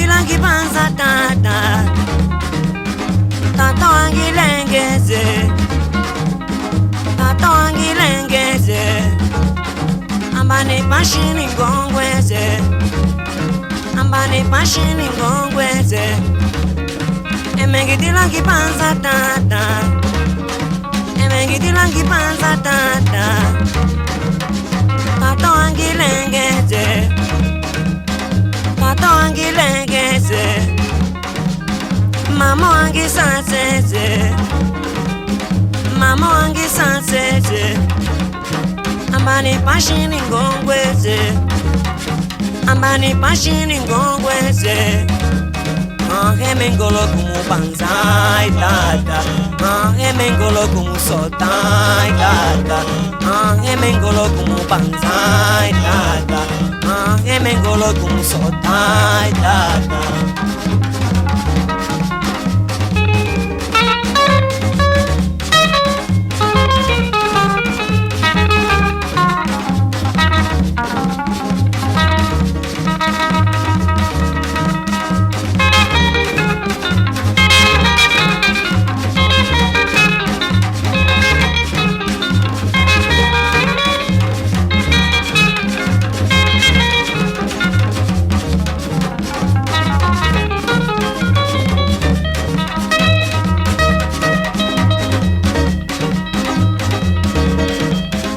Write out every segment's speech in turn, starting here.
Emengitilangi panza tata. Tata wangi lengeze. Tata wangi lengeze. Ambani pashini ngongweze. Ambani pashini ngongweze. Emengitilangi panza tata. Emengitilangi panza tata. Tata wangi lengeze. Tata wangi lengeze. Mama wangi sanseze. Mama wangi sanseze. Ambani pashini ngongweze. Ambani pashini ngongweze. Emengolo kumu banzai tata. Emengolo kumu sotai tata. Emengolo kumu banzai tata. Emengolo kumu sotai tata.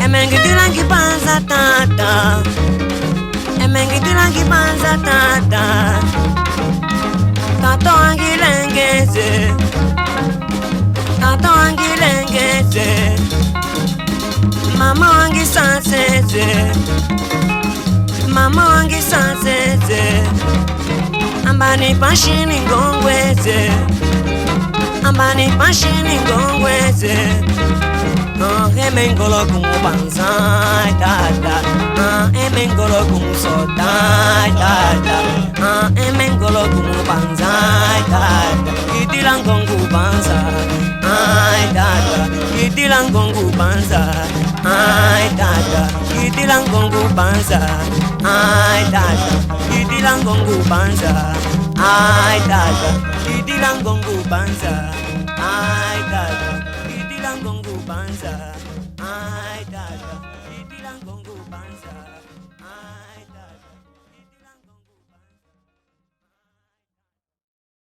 Emengitilangi panza tata. Emengitilangi panza tata. Tata wangi lengeze. Tata wangi lengeze. Mama wangi sanseze. Mama wangi sanseze. Ambani pashini ngongweze. Ambani pashini ngongweze. Emengolo kumu banzai tata. Emengolo kumu sotai tata. Emengolo kumu banzai tata. Itilangongu banza. Ai tata. Itilangongu banza. Ai tata. Itilangongu banza. Ai tata. Itilangongu banza. Ai tata. Itilangongu banza. Ai tata. Itilangongu banza. Ai tata. Itilangongu banza.